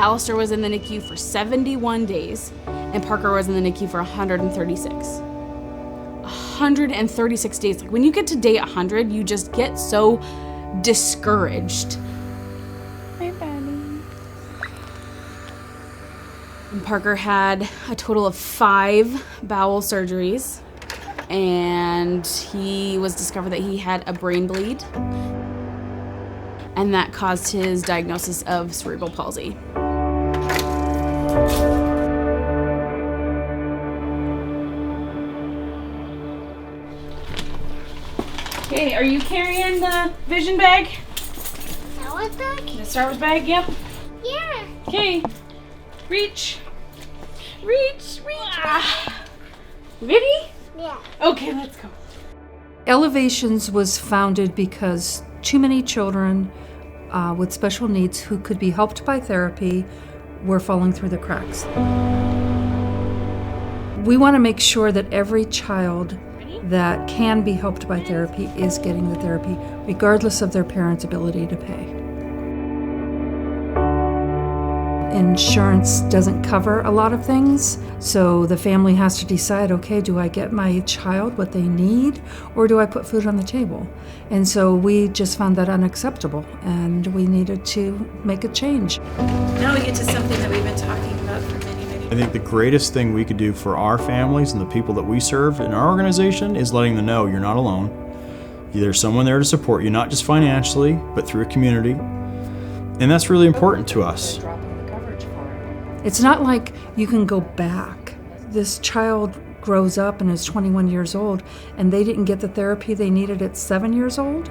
Alistair was in the NICU for 71 days, and Parker was in the NICU for 136. 136 days. Like, when you get to day 100, you just get so discouraged. Hi, Daddy. And Parker had a total of 5 bowel surgeries, and he was discovered that he had a brain bleed, and that caused his diagnosis of cerebral palsy. Okay, are you carrying the vision bag? Star Wars bag? The Star Wars bag, yep. Yeah. Okay, reach. Reach. Ready? Yeah. Okay, let's go. Elevations was founded because too many children with special needs who could be helped by therapy were falling through the cracks. We want to make sure that every child that can be helped by therapy is getting the therapy, regardless of their parents' ability to pay. Insurance doesn't cover a lot of things, so the family has to decide, okay, do I get my child what they need, or do I put food on the table? And so we just found that unacceptable, and we needed to make a change. Now we get to something that we've been talking about for many years. I think the greatest thing we could do for our families and the people that we serve in our organization is letting them know you're not alone. There's someone there to support you, not just financially, but through a community. And that's really important to us. It's not like you can go back. This child grows up and is 21 years old, and they didn't get the therapy they needed at 7 years old.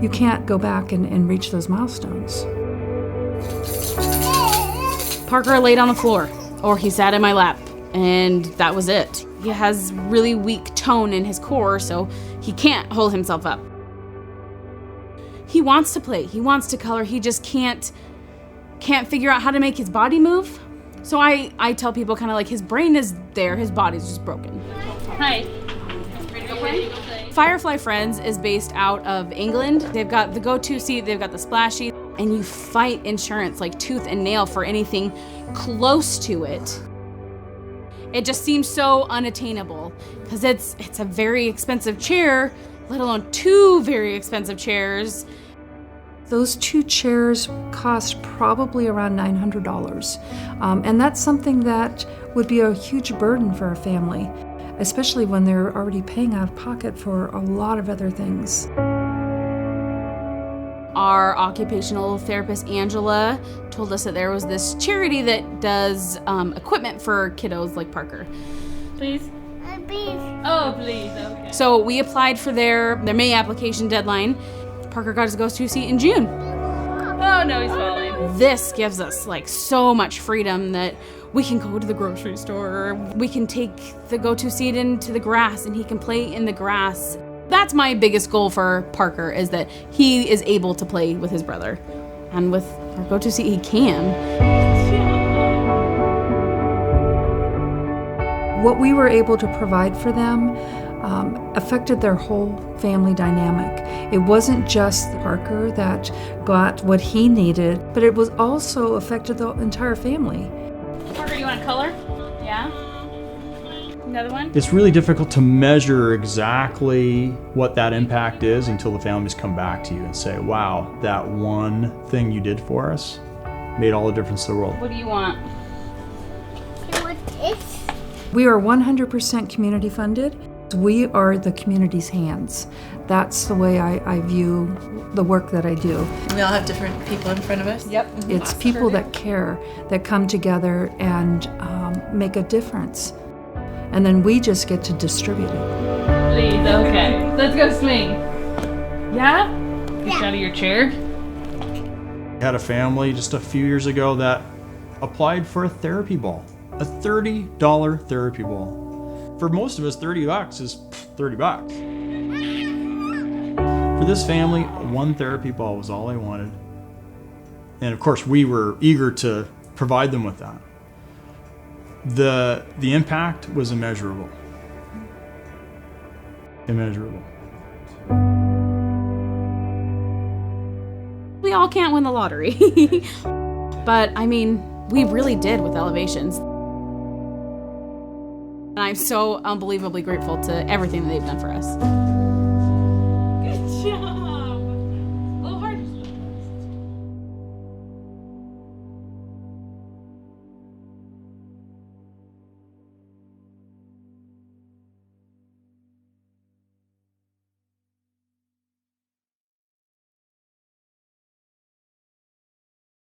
You can't go back and reach those milestones. Parker laid on the floor, or he sat in my lap, and that was it. He has really weak tone in his core, so he can't hold himself up. He wants to play, he wants to color, he just can't figure out how to make his body move. So I tell people kind of like his brain is there, his body's just broken. Hi. Ready to go play? Firefly Friends is based out of England. They've got the go-to seat, they've got the splashy, and you fight insurance like tooth and nail for anything close to it. It just seems so unattainable because it's a very expensive chair, let alone 2 very expensive chairs. Those 2 chairs cost probably around $900. And that's something that would be a huge burden for a family, especially when they're already paying out of pocket for a lot of other things. Our occupational therapist, Angela, told us that there was this charity that does equipment for kiddos like Parker. Please? Please. Oh, please, okay. So we applied for their May application deadline. Parker got his go-to seat in June. Oh, no, he's falling. This gives us like so much freedom that we can go to the grocery store, we can take the go-to seat into the grass and he can play in the grass. That's my biggest goal for Parker, is that he is able to play with his brother. And with our go-to seat, he can. What we were able to provide for them affected their whole family dynamic. It wasn't just Parker that got what he needed, but it was also affected the entire family. Parker, do you want to color? Yeah? Another one? It's really difficult to measure exactly what that impact is until the families come back to you and say, wow, that one thing you did for us made all the difference in the world. What do you want? I want this. We are 100% community funded. We are the community's hands. That's the way I view the work that I do. We all have different people in front of us. Yep. It's people that care, that come together and make a difference. And then we just get to distribute it. Please, okay. Let's go swing. Yeah? Get out of your chair. I had a family just a few years ago that applied for a therapy ball, a $30 therapy ball. For most of us, $30 is $30. For this family, one therapy ball was all they wanted. And of course, we were eager to provide them with that. The impact was immeasurable. Immeasurable. We all can't win the lottery. But I mean, we really did with Elevations. And I'm so unbelievably grateful to everything that they've done for us.